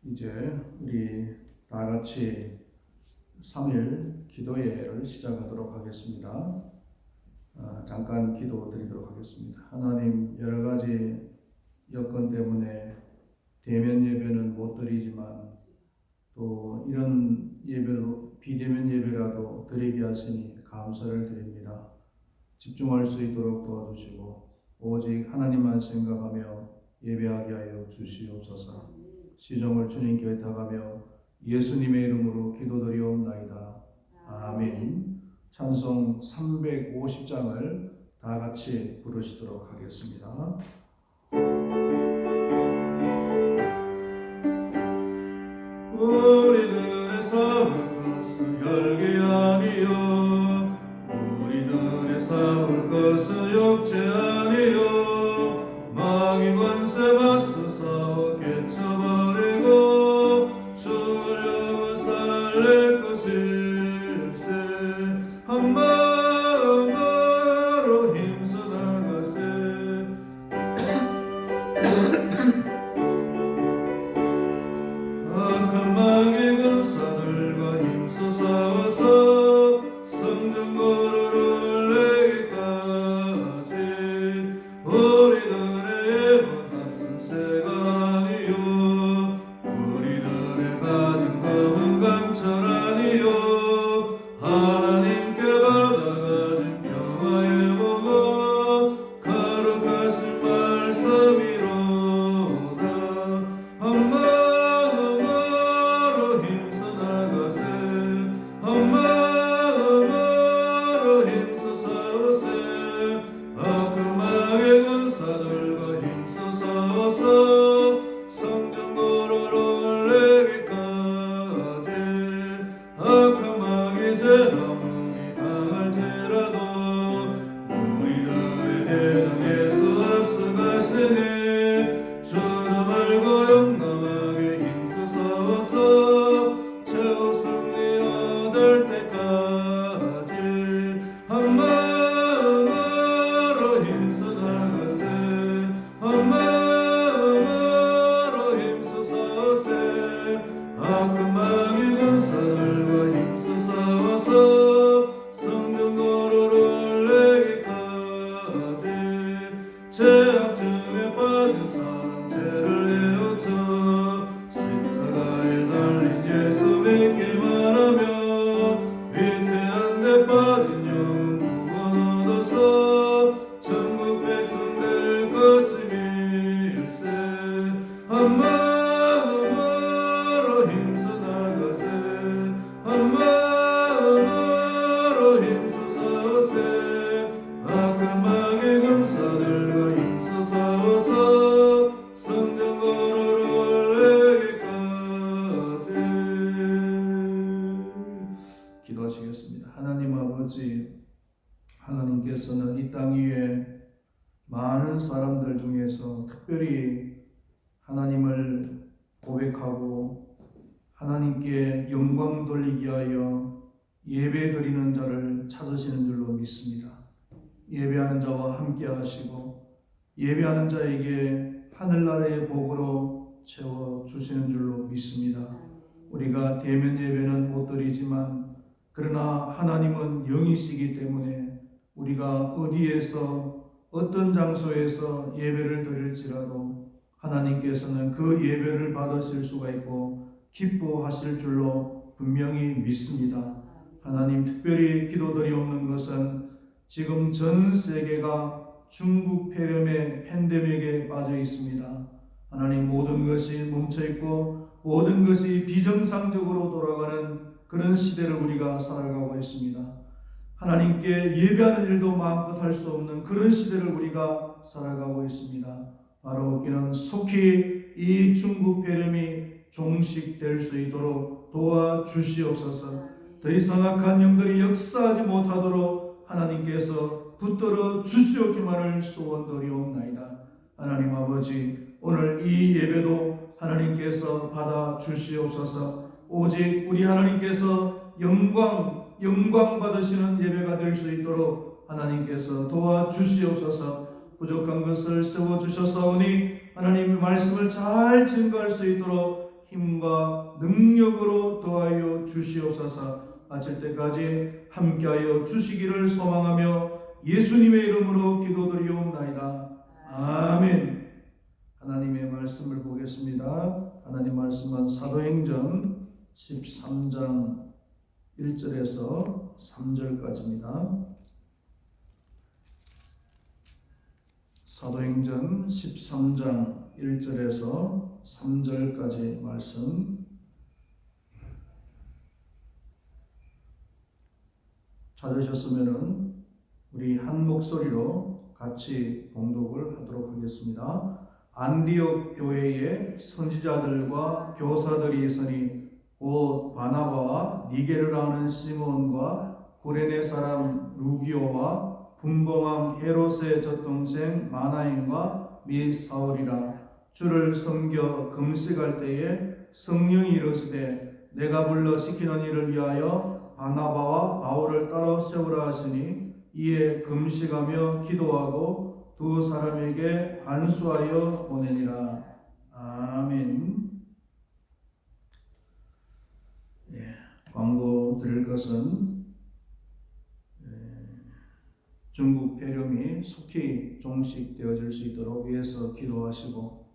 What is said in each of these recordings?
이제 우리 다 같이 3일 기도회를 시작하도록 하겠습니다. 잠깐 기도 드리도록 하겠습니다. 하나님, 여러 가지 여건 때문에 대면 예배는 못 드리지만 또 이런 예배로 비대면 예배라도 드리게 하시니 감사를 드립니다. 집중할 수 있도록 도와주시고 오직 하나님만 생각하며 예배하게 하여 주시옵소서. 시종을 주님께 의탁하며 예수님의 이름으로 기도드리옵나이다. 아멘. 찬송 350장을 다 같이 부르시도록 하겠습니다. 우리들의 싸울 것은 혈기 아니요, 우리들의 싸울 것은 육체 아니요, 마귀 권세 맞서 싸워 깨쳐버리고 죽을 영을 살릴 것일세. 한 마음으로 힘써 나가세. 악한 마귀 군사들과 힘써 싸워서 성전거를 내기까지 우리들의 예복값은 새가 아니요, 우리들의 가진 검은 강철 아니요, 하나님께 받아가진 평화의 복음 거룩하신 말씀이로다. 한 마음으로 힘써 나가세. 한 마음으로 힘써 싸우세. 악한 마귀 군사들과 힘써 싸워서 성전거를 내기까지. 악한 마귀 죄 아무리 당할지라도 우리들의 대장에서 앞서가시니 주저 말고 용감하게 힘써 싸워서 최후 승리 얻을 때까지. 한 마음으로 힘써 나가세. 한 마음으로 힘써 싸우세. 악한 마귀 군사들과 힘써 싸워서 성전거를 내기까지. 죄악 중에 빠진 사람 죄를 내어쳐 십자가에 달린 예수 믿기만 하면 위태한 데 빠진 영은 구원 얻어서 천국 백성 될 것임일세. 한 마음으로 힘써 나가세. 한 마음으로 힘써 싸우세. 악한 마귀 군사들과 힘써 싸워서 성전거를 내기까지. 기도하시겠습니다. 하나님 아버지, 하나님께서는 이 땅 위에 많은 사람들 중에서 특별히 하나님을 고백하고 하나님께 영광 돌리기 위하여 예배 드리는 자를 찾으시는 줄로 믿습니다. 예배하는 자와 함께 하시고 예배하는 자에게 하늘나라의 복으로 채워주시는 줄로 믿습니다. 우리가 대면 예배는 못 드리지만 그러나 하나님은 영이시기 때문에 우리가 어디에서 어떤 장소에서 예배를 드릴지라도 하나님께서는 그 예배를 받으실 수가 있고 기뻐하실 줄로 분명히 믿습니다. 하나님, 특별히 기도드리옵는 것은 지금 전 세계가 중국 폐렴의 팬데믹에 빠져 있습니다. 하나님, 모든 것이 멈춰있고 모든 것이 비정상적으로 돌아가는 그런 시대를 우리가 살아가고 있습니다. 하나님께 예배하는 일도 마음껏 할 수 없는 그런 시대를 우리가 살아가고 있습니다. 바로 우리는 속히 이 중국 폐렴이 종식될 수 있도록 도와주시옵소서. 더 이상 악한 영들이 역사하지 못하도록 하나님께서 붙들어 주시옵기만을 소원드리옵나이다. 하나님 아버지, 오늘 이 예배도 하나님께서 받아 주시옵소서. 오직 우리 하나님께서 영광 받으시는 예배가 될 수 있도록 하나님께서 도와주시옵소서. 부족한 것을 세워주셨사오니 하나님의 말씀을 잘 증거할 수 있도록 힘과 능력으로 더하여 주시옵소서. 마칠 때까지 함께하여 주시기를 소망하며 예수님의 이름으로 기도드리옵나이다. 아멘. 하나님의 말씀을 보겠습니다. 하나님 말씀은 사도행전 13장 1절에서 3절까지입니다. 사도행전 13장 1절에서 3절까지 말씀 찾으셨으면 우리 한 목소리로 같이 봉독을 하도록 하겠습니다. 안디옥 교회의 선지자들과 교사들이 있으니 곧 바나바와 니게르라 하는 시몬과 구레네 사람 루기오와 분봉왕 헤롯의 젖동생 마나인과 및 사울이라. 주를 섬겨 금식할 때에 성령이 이르시되 내가 불러 시키는 일을 위하여 바나바와 바울을 따로 세우라 하시니 이에 금식하며 기도하고 두 사람에게 안수하여 보내니라. 아멘. 광고 드릴 것은 중국 폐렴이 속히 종식되어질 수 있도록 위해서 기도하시고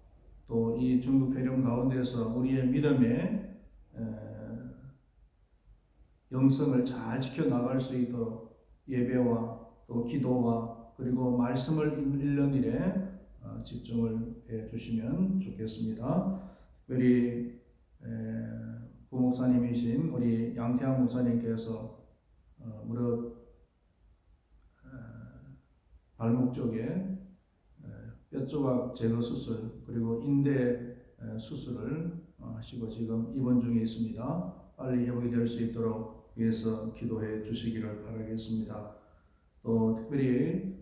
또 이 중국 폐렴 가운데서 우리의 믿음의 영성을 잘 지켜나갈 수 있도록 예배와 또 기도와 그리고 말씀을 읽는 일에 집중을 해 주시면 좋겠습니다. 특별히 부목사님이신 우리 양태양 목사님께서 무릇 발목 쪽에 뼈조각 제거 수술 그리고 인대 수술을 하시고 지금 입원 중에 있습니다. 빨리 회복이 될 수 있도록 위해서 기도해 주시기를 바라겠습니다. 또 특별히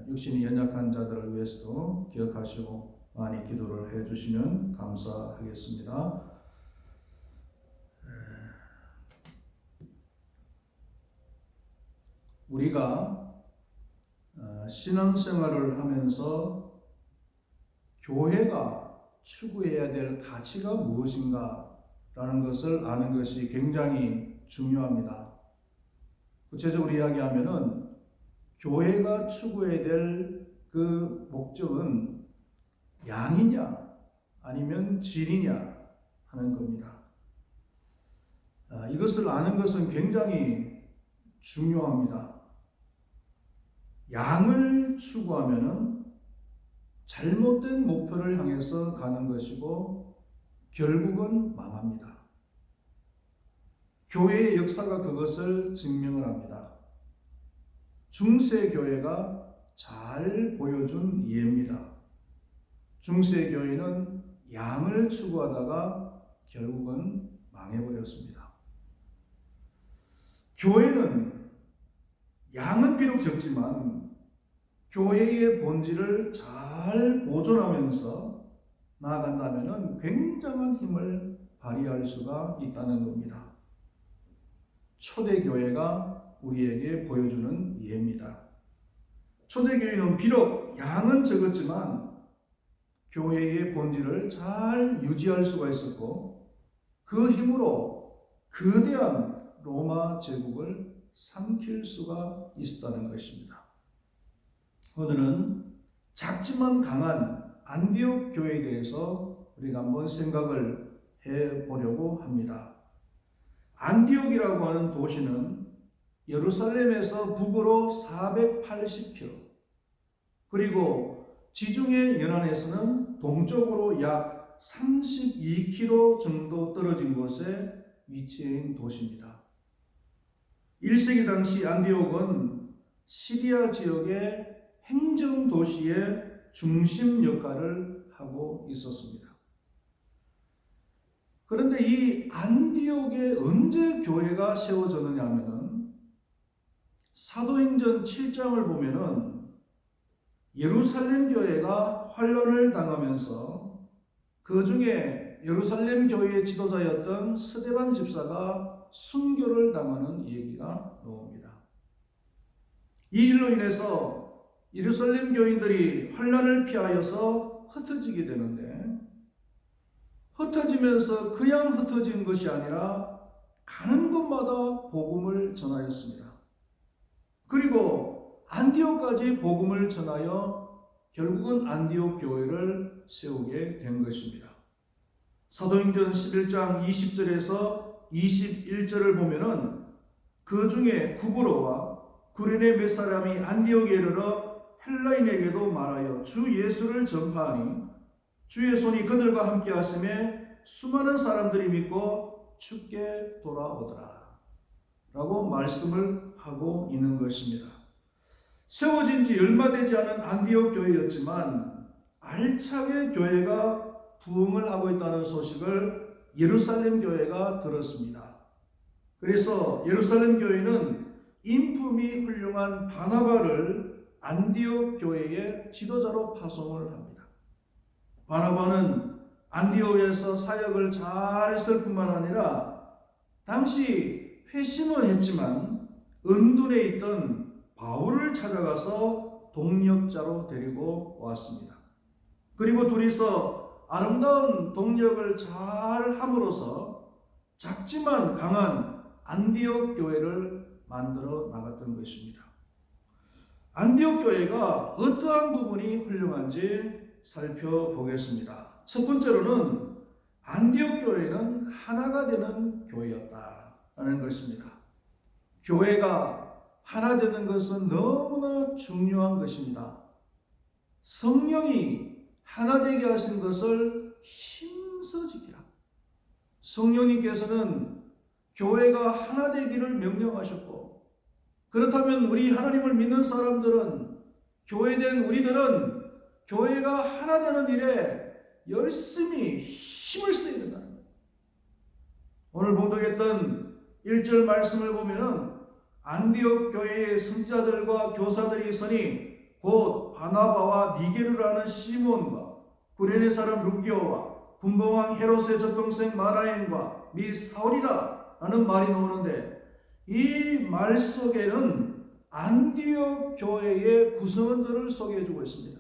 육신이 연약한 자들을 위해서도 기억하시고 많이 기도를 해 주시면 감사하겠습니다. 우리가 신앙생활을 하면서 교회가 추구해야 될 가치가 무엇인가 라는 것을 아는 것이 굉장히 중요합니다. 구체적으로 이야기하면은 교회가 추구해야 될 그 목적은 양이냐 아니면 질이냐 하는 겁니다. 이것을 아는 것은 굉장히 중요합니다. 양을 추구하면은 잘못된 목표를 향해서 가는 것이고 결국은 망합니다. 교회의 역사가 그것을 증명을 합니다. 중세교회가 잘 보여준 예입니다. 중세교회는 양을 추구하다가 결국은 망해버렸습니다. 교회는 양은 비록 적지만 교회의 본질을 잘 보존하면서 나아간다면 굉장한 힘을 발휘할 수가 있다는 겁니다. 초대교회가 우리에게 보여주는 예입니다. 초대교회는 비록 양은 적었지만 교회의 본질을 잘 유지할 수가 있었고 그 힘으로 거대한 로마 제국을 삼킬 수가 있었다는 것입니다. 오늘은 작지만 강한 안디옥 교회에 대해서 우리가 한번 생각을 해보려고 합니다. 안디옥이라고 하는 도시는 예루살렘에서 북으로 480km 그리고 지중해 연안에서는 동쪽으로 약 32km 정도 떨어진 곳에 위치해 있는 도시입니다. 1세기 당시 안디옥은 시리아 지역의 행정도시의 중심 역할을 하고 있었습니다. 그런데 이 안디옥에 언제 교회가 세워졌느냐 하면은 사도행전 7장을 보면은 예루살렘 교회가 환란을 당하면서 그 중에 예루살렘 교회의 지도자였던 스데반 집사가 순교를 당하는 얘기가 나옵니다. 이 일로 인해서 예루살렘 교인들이 환란을 피하여서 흩어지게 되는데 흩어지면서 그냥 흩어진 것이 아니라 가는 곳마다 복음을 전하였습니다. 그리고 안디옥까지 복음을 전하여 결국은 안디옥 교회를 세우게 된 것입니다. 사도행전 11장 20절에서 21절을 보면은 그 중에 구브로와 구레네 몇 사람이 안디옥에 이르러 헬라인에게도 말하여 주 예수를 전파하니 주의 손이 그들과 함께 하심에 수많은 사람들이 믿고 주께 돌아오더라 라고 말씀을 하고 있는 것입니다. 세워진 지 얼마 되지 않은 안디옥 교회였지만 알차게 교회가 부흥을 하고 있다는 소식을 예루살렘 교회가 들었습니다. 그래서 예루살렘 교회는 인품이 훌륭한 바나바를 안디옥 교회의 지도자로 파송을 합니다. 바나바는 안디옥에서 사역을 잘했을 뿐만 아니라 당시 회심을 했지만 은둔에 있던 바울을 찾아가서 동력자로 데리고 왔습니다. 그리고 둘이서 아름다운 동력을 잘 함으로써 작지만 강한 안디옥 교회를 만들어 나갔던 것입니다. 안디옥 교회가 어떠한 부분이 훌륭한지 살펴보겠습니다. 첫 번째로는 안디옥 교회는 하나가 되는 교회였다는 것입니다. 교회가 하나 되는 것은 너무나 중요한 것입니다. 성령이 하나 되게 하신 것을 힘써 지키라. 성령님께서는 교회가 하나 되기를 명령하셨고, 그렇다면 우리 하나님을 믿는 사람들은, 교회된 우리들은 교회가 하나 되는 일에 열심히 힘을 써야 된다는 거예요. 오늘 봉독했던 1절 말씀을 보면은 안디옥 교회의 선지자들과 교사들이 있으니 곧 바나바와 니게르라는 시몬과 구레네 사람 루기오와 분봉왕 헤롯의 젖동생 마나엔과 미 사울이라 라는 말이 나오는데, 이 말 속에는 안디옥 교회의 구성원들을 소개해주고 있습니다.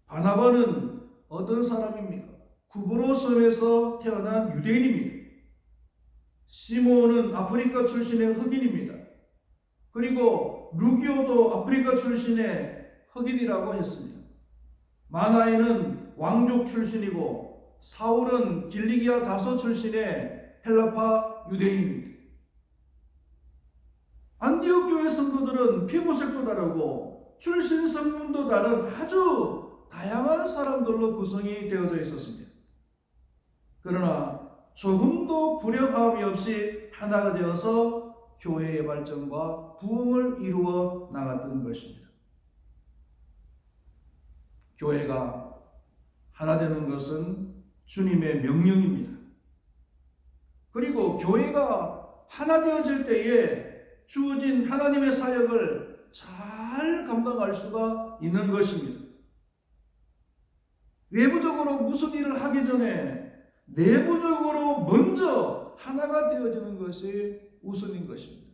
바나바는 어떤 사람입니까? 구브로 섬에서 태어난 유대인입니다. 시몬은 아프리카 출신의 흑인입니다. 그리고 루기오도 아프리카 출신의 흑인이라고 했습니다. 마나에는 왕족 출신이고 사울은 길리기아 다소 출신의 헬라파 유대인입니다. 안디옥 교회 성도들은 피부색도 다르고 출신 성분도 다른 아주 다양한 사람들로 구성이 되어져 있었습니다. 그러나 조금도 불협화음이 없이 하나가 되어서 교회의 발전과 부흥을 이루어 나갔던 것입니다. 교회가 하나 되는 것은 주님의 명령입니다. 그리고 교회가 하나 되어질 때에 주어진 하나님의 사역을 잘 감당할 수가 있는 것입니다. 외부적으로 무슨 일을 하기 전에 내부적으로 먼저 하나가 되어지는 것이 우선인 것입니다.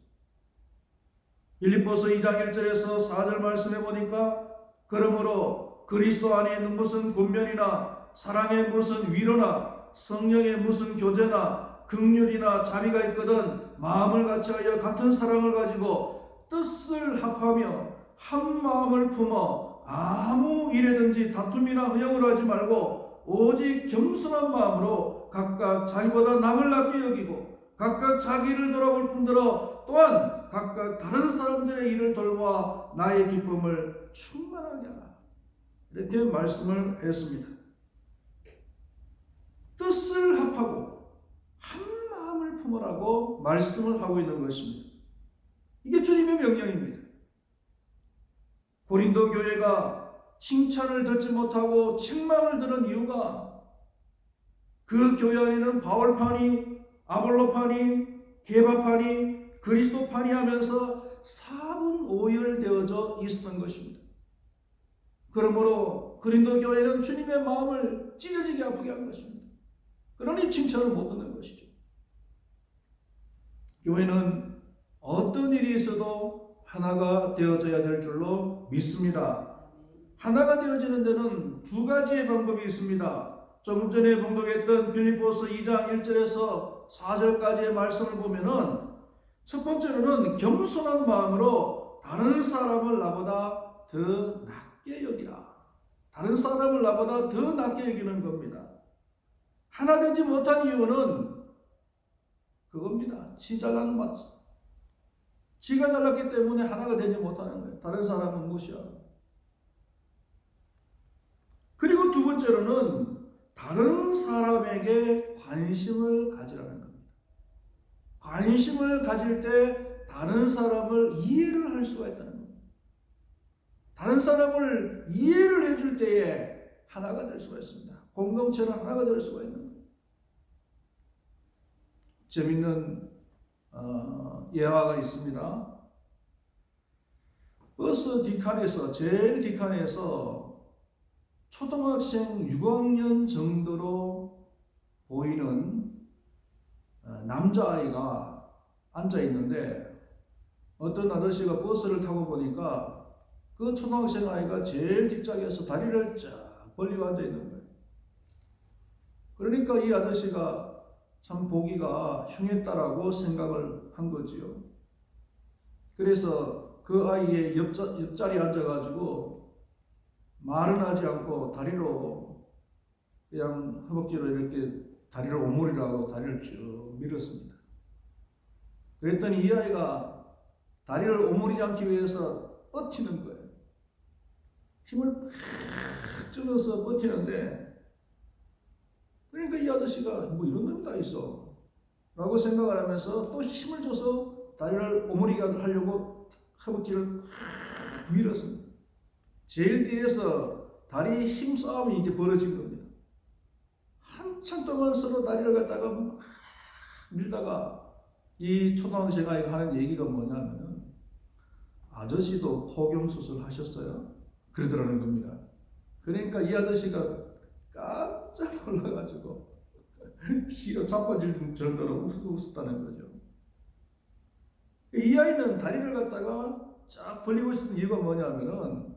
빌립보서 2장 1절에서 4절 말씀해 보니까 그러므로 그리스도 안에 있는 무슨 권면이나 사랑의 무슨 위로나 성령의 무슨 교제나 긍휼이나 자비가 있거든 마음을 같이하여 같은 사랑을 가지고 뜻을 합하며 한 마음을 품어 아무 일에든지 다툼이나 허영을 하지 말고 오직 겸손한 마음으로 각각 자기보다 남을 낮게 여기고 각각 자기를 돌아볼 뿐더러 또한 각각 다른 사람들의 일을 돌보아 나의 기쁨을 충만하게 하라. 이렇게 말씀을 했습니다. 뜻을 합하고 한 마음을 품으라고 말씀을 하고 있는 것입니다. 이게 주님의 명령입니다. 고린도 교회가 칭찬을 듣지 못하고 책망을 들은 이유가 그 교회 안에는 바울파니, 아볼로파니, 게바파니, 그리스도파니 하면서 4분 5열 되어져 있었던 것입니다. 그러므로 고린도 교회는 주님의 마음을 찢어지게 아프게 한 것입니다. 그러니 칭찬을 못 듣는 것이죠. 교회는 어떤 일이 있어도 하나가 되어져야 될 줄로 믿습니다. 하나가 되어지는 데는 두 가지의 방법이 있습니다. 조금 전에 봉독했던 빌립보서 2장 1절에서 4절까지의 말씀을 보면은 첫 번째로는 겸손한 마음으로 다른 사람을 나보다 더 낮게 여기라. 다른 사람을 나보다 더 낮게 여기는 겁니다. 하나 되지 못한 이유는 그겁니다. 지 잘나는 맛. 지가 잘났기 때문에 하나가 되지 못하는 거예요. 다른 사람은 무시하고. 그리고 두 번째로는 다른 사람에게 관심을 가지라는 겁니다. 관심을 가질 때 다른 사람을 이해를 할 수가 있다는 겁니다. 다른 사람을 이해를 해줄 때에 하나가 될 수가 있습니다. 공동체는 하나가 될 수가 있는 거예요. 재밌는 예화가 있습니다. 버스 뒷칸에서 제일 뒷칸에서 초등학생 6학년 정도로 보이는 남자아이가 앉아 있는데 어떤 아저씨가 버스를 타고 보니까 그 초등학생 아이가 제일 뒷짝에서 다리를 쫙 벌리고 앉아 있는 거예요. 그러니까 이 아저씨가 참 보기가 흉했다라고 생각을 한 거지요. 그래서 그 아이의 옆자리에 앉아가지고 말은 하지 않고 다리로 그냥 허벅지로 이렇게 다리를 오므리라고 하고 다리를 쭉 밀었습니다. 그랬더니 이 아이가 다리를 오므리지 않기 위해서 버티는 거예요. 힘을 팍 줄여서 버티는데 그러니까 이 아저씨가 뭐 이런 놈이 다 있어 라고 생각을 하면서 또 힘을 줘서 다리를 오므리게 하려고 허벅지를 팍 밀었습니다. 제일 뒤에서 다리 힘 싸움이 이제 벌어진 겁니다. 한참 동안 서로 다리를 갖다가 막 밀다가 이 초등학생 아이가 하는 얘기가 뭐냐면 아저씨도 포경수술 하셨어요? 그러더라는 겁니다. 그러니까 이 아저씨가 깜짝 놀라가지고 피로 자빠질 정도로 웃었다는 거죠. 이 아이는 다리를 갖다가 쫙 벌리고 있었던 이유가 뭐냐면은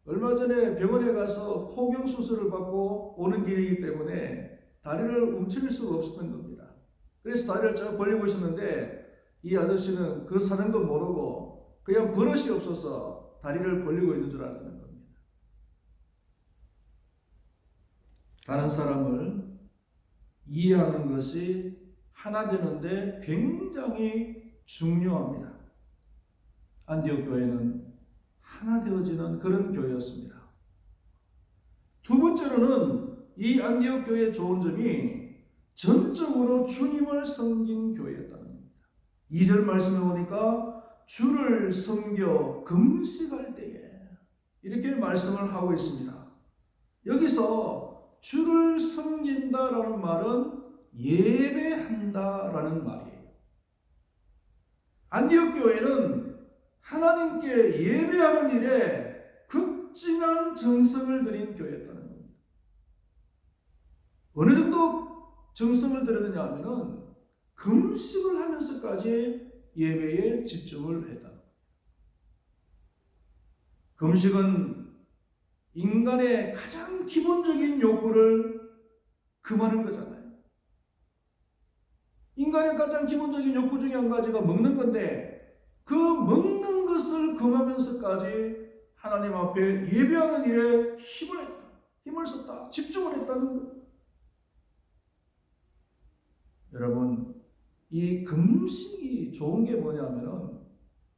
얼마 전에 병원에 가서 포경수술을 받고 오는 길이기 때문에 다리를 움츠릴 수가 없었던 겁니다. 그래서 다리를 쫙 벌리고 있었는데 이 아저씨는 그 사정도 모르고 그냥 버릇이 없어서 다리를 벌리고 있는 줄 알았다는 겁니다. 다른 사람을 이해하는 것이 하나 되는데 굉장히 중요합니다. 안디옥 교회는 하나 되어지는 그런 교회였습니다. 두 번째로는 이 안디옥 교회의 좋은 점이 전적으로 주님을 섬긴 교회였다는 겁니다. 2절 말씀에 보니까 주를 섬겨 금식할 때에 이렇게 말씀을 하고 있습니다. 여기서 주를 섬긴다라는 말은 예배한다라는 말이에요. 안디옥 교회는 하나님께 예배하는 일에 극진한 정성을 들인 교회였다는 겁니다. 어느 정도 정성을 들였느냐 하면은 금식을 하면서까지 예배에 집중을 했다는 겁니다. 금식은 인간의 가장 기본적인 욕구를 금하는 거잖아요. 인간의 가장 기본적인 욕구 중에 한 가지가 먹는 건데 그 먹는 것을 금하면서까지 하나님 앞에 예배하는 일에 힘을 썼다. 집중을 했다는 거예요. 여러분, 이 금식이 좋은 게 뭐냐면은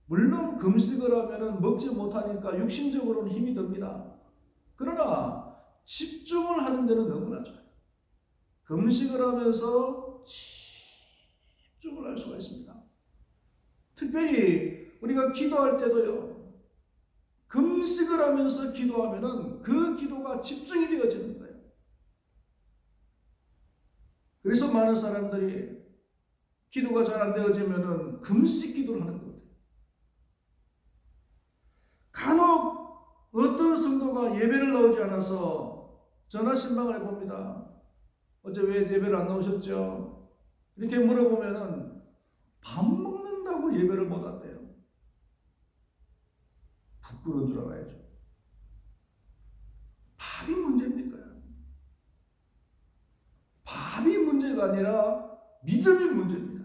물론 금식을 하면은 먹지 못하니까 육신적으로는 힘이 듭니다. 그러나 집중을 하는 데는 너무나 좋아요. 금식을 하면서 집중을 할 수가 있습니다. 특별히 우리가 기도할 때도요. 금식을 하면서 기도하면은 그 기도가 집중이 되어지는 거예요. 그래서 많은 사람들이 기도가 잘 안 되어지면은 금식 기도를 하는 거거든요. 간혹 어떤 성도가 예배를 나오지 않아서 전화 신방을 해봅니다. 어제 왜 예배를 안 나오셨죠? 이렇게 물어보면은 밥 먹는다고 예배를 못 한대요. 부끄러운 줄 알아야죠. 밥이 문제입니까? 문제가 아니라 믿음이 문제입니다.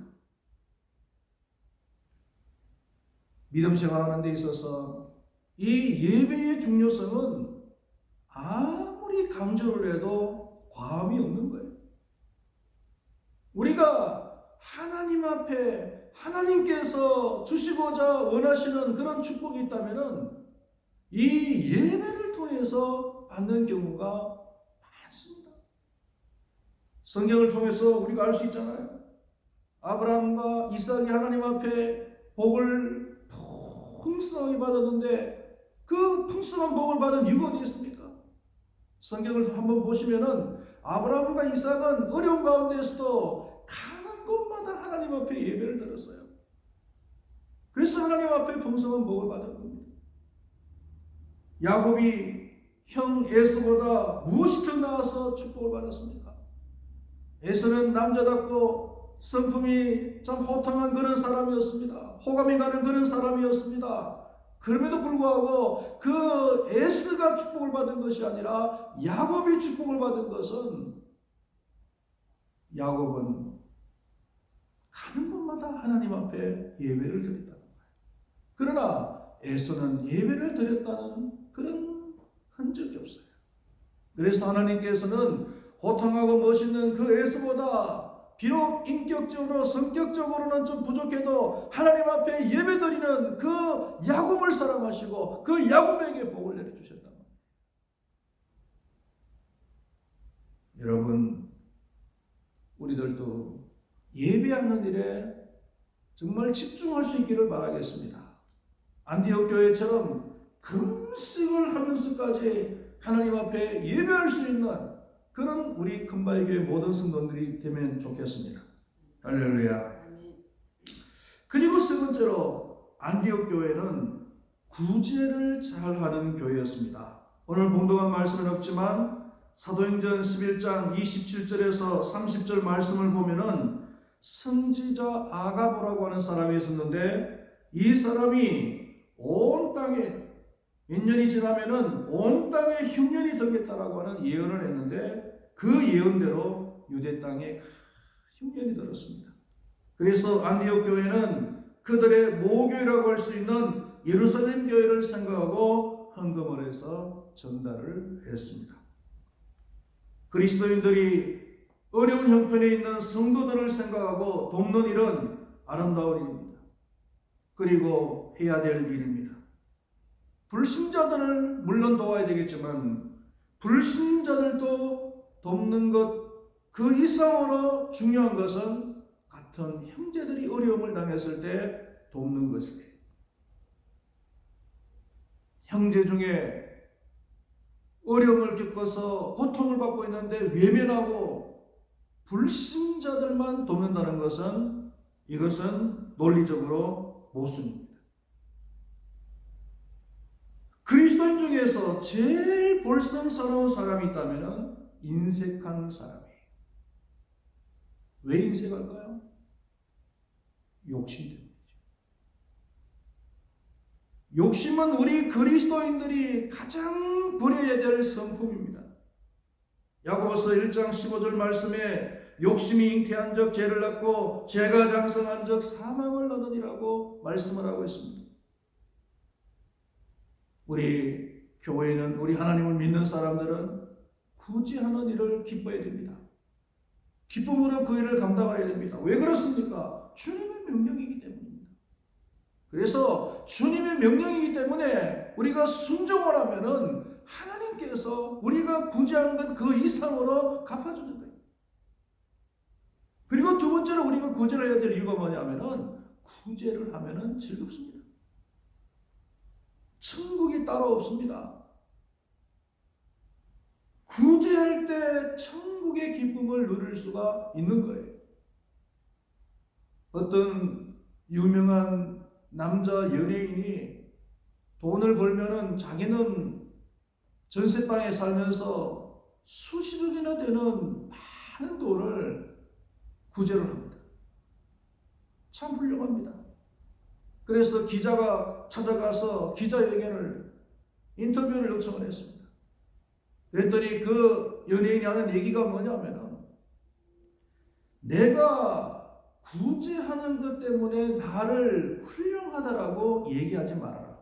믿음 생활하는 데 있어서 이 예배의 중요성은 아무리 강조를 해도 과함이 없는 거예요. 우리가 하나님 앞에 하나님께서 주시고자 원하시는 그런 축복이 있다면 이 예배를 통해서 받는 경우가 많습니다. 성경을 통해서 우리가 알 수 있잖아요. 아브라함과 이삭이 하나님 앞에 복을 풍성하게 받았는데 그 풍성한 복을 받은 이유가 어디 있습니까? 성경을 한번 보시면은 아브라함과 이삭은 어려운 가운데에서도 가는 곳마다 하나님 앞에 예배를 드렸어요. 그래서 하나님 앞에 풍성한 복을 받은 겁니다. 야곱이 형 에서보다 무엇이 더 나아서 축복을 받았습니까? 에서는 남자답고 성품이 참 호탕한 그런 사람이었습니다. 호감이 가는 그런 사람이었습니다. 그럼에도 불구하고 그 에스가 축복을 받은 것이 아니라 야곱이 축복을 받은 것은 야곱은 가는 곳마다 하나님 앞에 예배를 드렸다는 거예요. 그러나 에서는 예배를 드렸다는 그런 흔적이 없어요. 그래서 하나님께서는 호탕하고 멋있는 그 에서보다 비록 인격적으로 성격적으로는 좀 부족해도 하나님 앞에 예배드리는 그 야곱을 사랑하시고 그 야곱에게 복을 내려주셨단 말이에요. 여러분, 우리들도 예배하는 일에 정말 집중할 수 있기를 바라겠습니다. 안디옥 교회처럼 금식을 하면서까지 하나님 앞에 예배할 수 있는 그런 우리 큰바위교회 모든 성도들이 되면 좋겠습니다. 할렐루야. 그리고 세 번째로 안디옥 교회는 구제를 잘하는 교회였습니다. 오늘 봉독한 말씀은 없지만 사도행전 11장 27절에서 30절 말씀을 보면은 선지자 아가보라고 하는 사람이 있었는데 이 사람이 온 땅에 몇 년이 지나면은 온 땅에 흉년이 들겠다라고 하는 예언을 했는데 그 예언대로 유대 땅에 흉년이 들었습니다. 그래서 안디옥 교회는 그들의 모교회라고 할 수 있는 예루살렘 교회를 생각하고 헌금을 해서 전달을 했습니다. 그리스도인들이 어려운 형편에 있는 성도들을 생각하고 돕는 일은 아름다운 일입니다. 그리고 해야 될 일입니다. 불신자들을 물론 도와야 되겠지만 불신자들도 돕는 것 그 이상으로 중요한 것은 같은 형제들이 어려움을 당했을 때 돕는 것이에요. 형제 중에 어려움을 겪어서 고통을 받고 있는데 외면하고 불신자들만 돕는다는 것은 이것은 논리적으로 모순입니다. 그리스도인 중에서 제일 볼성스러운 사람이 있다면 인색한 사람이에요. 왜 인색할까요? 욕심 때문이죠. 욕심은 우리 그리스도인들이 가장 버려야 될 성품입니다. 야고보서 1장 15절 말씀에 욕심이 잉태한 적 죄를 낳고 죄가 장성한 적 사망을 낳느니라고 말씀을 하고 있습니다. 우리 교회는 우리 하나님을 믿는 사람들은 구제하는 일을 기뻐해야 됩니다. 기쁨으로 그 일을 감당해야 됩니다. 왜 그렇습니까? 주님의 명령이기 때문입니다. 그래서 주님의 명령이기 때문에 우리가 순종을 하면은 하나님께서 우리가 구제한 것 그 이상으로 갚아주는 거예요. 그리고 두 번째로 우리가 구제를 해야 될 이유가 뭐냐면은 구제를 하면은 즐겁습니다. 천국이 따로 없습니다. 구제할 때 천국의 기쁨을 누릴 수가 있는 거예요. 어떤 유명한 남자 연예인이 돈을 벌면은 자기는 전세방에 살면서 수십억이나 되는 많은 돈을 구제를 합니다. 참 훌륭합니다. 그래서 기자가 찾아가서 기자회견을 인터뷰를 요청을 했습니다. 그랬더니 그 연예인이 하는 얘기가 뭐냐면은 내가 구제하는 것 때문에 나를 훌륭하다라고 얘기하지 말아라.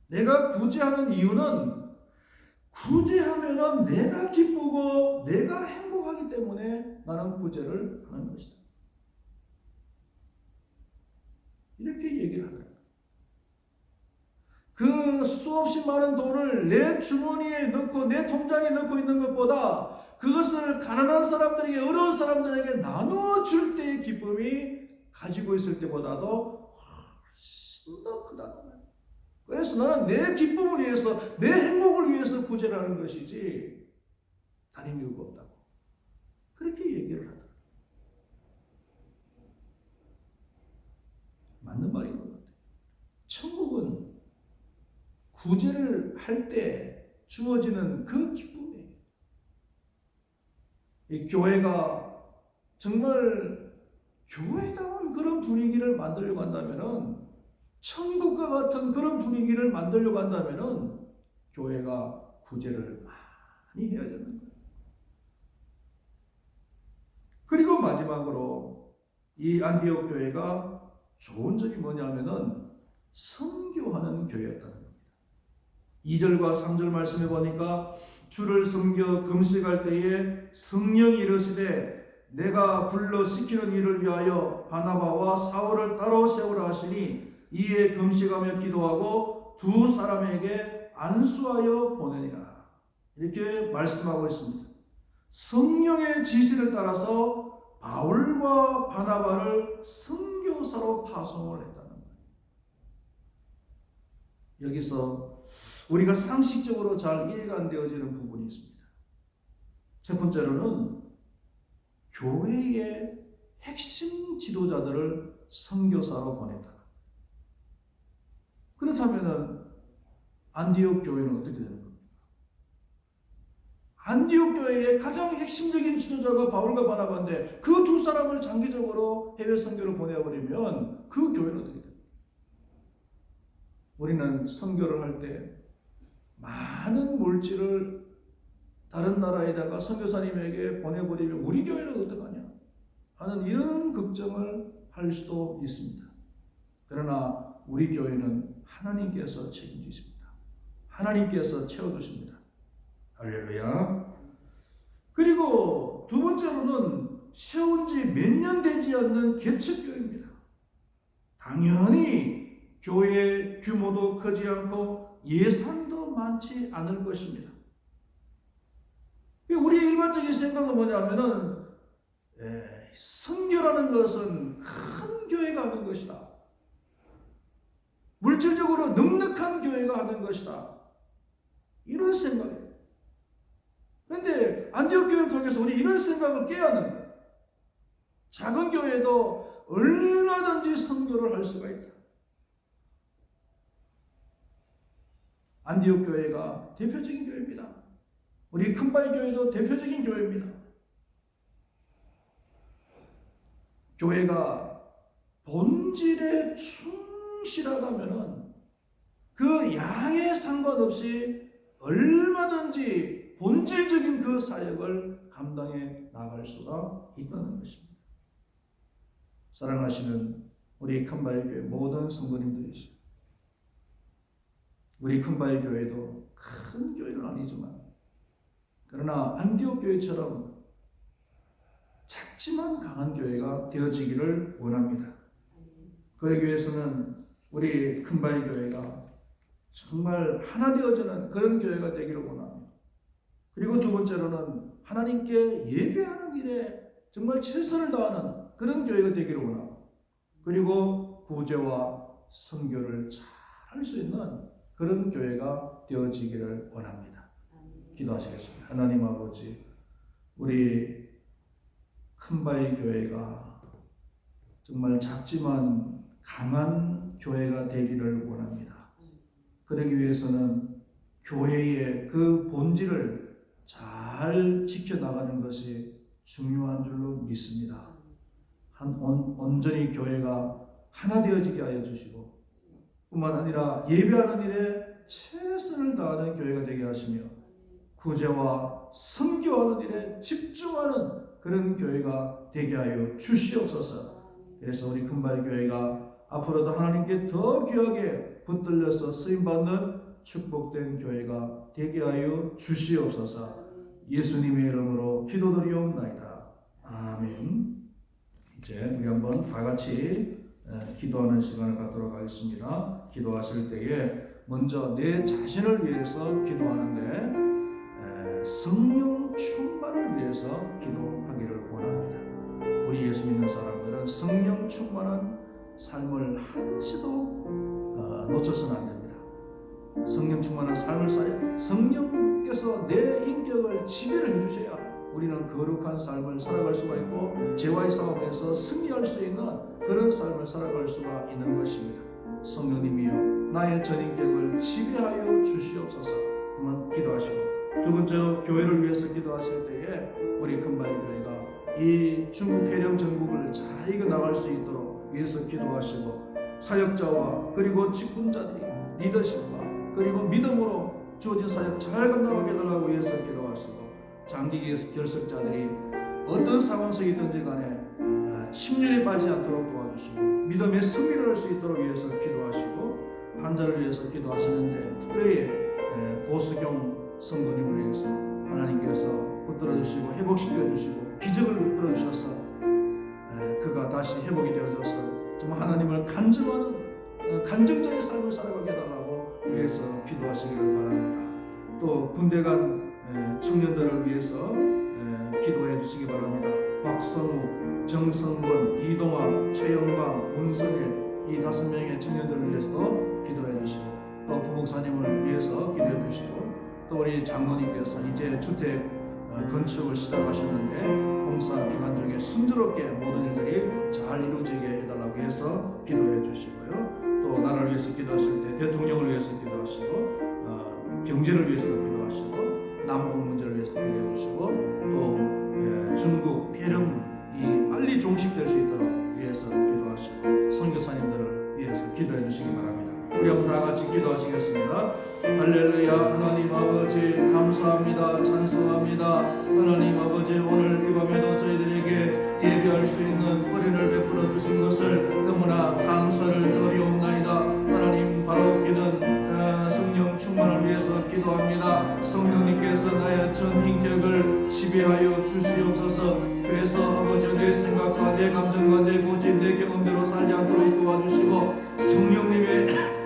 내가 구제하는 이유는 구제하면은 내가 기쁘고 내가 행복하기 때문에 나는 구제를 하는 것이다. 이렇게 얘기를 하더라고요. 그 수없이 많은 돈을 내 주머니에 넣고 내 통장에 넣고 있는 것보다 그것을 가난한 사람들에게, 어려운 사람들에게 나눠줄 때의 기쁨이 가지고 있을 때보다도 훨씬 더 크다는 거예요. 그래서 나는 내 기쁨을 위해서, 내 행복을 위해서 구제를 하는 것이지 다른 이유가 없다고 그렇게 얘기를 하더라고요. 맞는 말인 것 같아요. 천국은 구제를 할 때 주어지는 그 기쁨이에요. 이 교회가 정말 교회다운 그런 분위기를 만들려고 한다면은, 천국과 같은 그런 분위기를 만들려고 한다면은 교회가 구제를 많이 해야 되는 거예요. 그리고 마지막으로 이 안디옥 교회가 좋은 점이 뭐냐면은 선교하는 교회였다는 겁니다. 2절과 3절 말씀해 보니까 주를 섬겨 금식할 때에 성령이 이르시되 내가 불러 시키는 일을 위하여 바나바와 사울을 따로 세우라 하시니 이에 금식하며 기도하고 두 사람에게 안수하여 보내니라. 이렇게 말씀하고 있습니다. 성령의 지시를 따라서 바울과 바나바를 선교사로 파송을 했다는 거예요. 여기서 우리가 상식적으로 잘 이해가 안 되어지는 부분이 있습니다. 첫 번째로는 교회의 핵심 지도자들을 선교사로 보냈다. 그렇다면 안디옥 교회는 어떻게 되는 겁니까? 안디옥 교회의 가장 핵심적인 지도자가 바울과 바나바인데 그 두 사람을 장기적으로 해외 선교를 보내버리면 그 교회는 어떻게 됩니까? 우리는 선교를 할 때 많은 물질을 다른 나라에다가 선교사님에게 보내버리면 우리 교회는 어떡하냐 하는 이런 걱정을 할 수도 있습니다. 그러나 우리 교회는 하나님께서 책임지십니다. 하나님께서 채워주십니다. 할렐루야. 그리고 두 번째로는 세운 지 몇 년 되지 않는 개척교회입니다. 당연히 교회의 규모도 크지 않고 예산도 많지 않을 것입니다. 우리의 일반적인 생각은 뭐냐면은 선교라는 것은 큰 교회가 하는 것이다. 물질적으로 넉넉한 교회가 하는 것이다. 이런 생각이에요. 그런데 안디옥 교회를 통해서 우리 이런 생각을 깨야 하는 거예요. 작은 교회도 얼마든지 선교를 할 수가 있다. 안디옥 교회가 대표적인 교회입니다. 우리 큰바위 교회도 대표적인 교회입니다. 교회가 본질에 충실하다면은 그 양에 상관없이 얼마든지 본질적인 그 사역을 감당해 나갈 수가 있다는 것입니다. 사랑하시는 우리 큰바위 교회 모든 성도님들이시죠. 우리 큰바위 교회도 큰 교회는 아니지만 그러나 안디옥 교회처럼 작지만 강한 교회가 되어지기를 원합니다. 그러기 위해서는 우리 큰바위 교회가 정말 하나 되어지는 그런 교회가 되기를 원합니다. 그리고 두 번째로는 하나님께 예배하는 일에 정말 최선을 다하는 그런 교회가 되기를 원합니다. 그리고 구제와 선교를 잘 할 수 있는 그런 교회가 되어지기를 원합니다. 기도하시겠습니다. 하나님 아버지, 우리 큰바위 교회가 정말 작지만 강한 교회가 되기를 원합니다. 그러기 위해서는 교회의 그 본질을 잘 지켜나가는 것이 중요한 줄로 믿습니다. 온전히 교회가 하나 되어지게 하여 주시고 뿐만 아니라 예배하는 일에 최선을 다하는 교회가 되게 하시며 구제와 선교하는 일에 집중하는 그런 교회가 되게 하여 주시옵소서. 그래서 우리 금발 교회가 앞으로도 하나님께 더 귀하게 붙들려서 쓰임받는 축복된 교회가 되게 하여 주시옵소서. 예수님의 이름으로 기도드리옵나이다. 아멘. 이제 우리 한번 다 같이 기도하는 시간을 갖도록 하겠습니다. 기도하실 때에 먼저 내 자신을 위해서 기도하는데 성령 충만을 위해서 기도하기를 원합니다. 우리 예수 믿는 사람들은 성령 충만한 삶을 한시도 놓쳐서는 안 됩니다. 성령 충만한 삶을 살아야 성령께서 내 인격을 지배를 해주셔야 우리는 거룩한 삶을 살아갈 수가 있고 죄와의 싸움에서 승리할 수 있는 그런 삶을 살아갈 수가 있는 것입니다. 성령님이여 나의 전인격을 지배하여 주시옵소서. 한번 기도하시고 두 번째 교회를 위해서 기도하실 때에 우리 금발교회가 이 중국 폐렴 전국을 잘 이겨나갈 수 있도록 위해서 기도하시고 사역자와 그리고 직분자들이 리더십과 그리고 믿음으로 주어진 사역 잘 감당하게 해달라고 위해서 기도하시고 장기 결석자들이 어떤 상황 속이든지 간에 침륜에 빠지지 않도록 도와주시고 믿음의 승리를 할 수 있도록 위해서 기도하시고 환자를 위해서 기도하시는데 특별히 고수경 성도님을 위해서 하나님께서 붙들어 주시고 회복시켜 주시고 기적을 이끌어 주셔서 그가 다시 회복이 되어져서 정말 하나님을 간증하는 간증자의 삶을 살아가게 해달라고 위해서 기도하시기를 바랍니다. 또 군대 간 청년들을 위해서 기도해 주시기 바랍니다. 박성우, 정성권, 이동화, 최영광, 문성일 이 5명의 청년들을 위해서도 기도해 주시고 또 부목사님을 위해서 기도해 주시고 또 우리 장로님께서 이제 주택 건축을 시작하셨는데 공사 기간 중에 순조롭게 모든 일들이 잘 이루어지게 해달라고 해서 기도해 주시고요. 또 나라를 위해서 기도하실 때 대통령을 위해서 기도하시고 경제를 위해서도 기도하시고 남북 문제를 위해서 기도해 주시고 또 중국 폐렴이 빨리 종식될 수 있도록 위해서 기도하시고 선교사님들을 위해서 기도해 주시기 바랍니다. 우리 한번 다 같이 기도하시겠습니다. 할렐루야. 하나님 아버지 감사합니다. 찬송합니다. 하나님 아버지 오늘 이 밤에도 저희들에게 예배할 수 있는 은혜를 베풀어 주신 것을 너무나 감사를 드리옵나이다. 하나님 바로 기는 성령 충만을 위해서 기도합니다. 성령님께서 나의 전 인격을 지배하여 주시옵소서. 그래서 아버지 내 생각과 내 감정과 내 고집 내 경험대로 살지 않도록 도와주시고 성령님의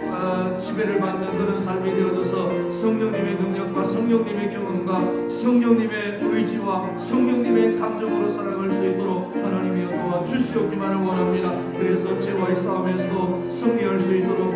지배를 받는 그런 삶이 되어져서 성령님의 능력과 성령님의 경험과 성령님의 의지와 성령님의 감정으로 살아갈 수 있도록 하나님이여 도와주시옵기만을 원합니다. 그래서 죄와의 싸움에서도 승리할 수 있도록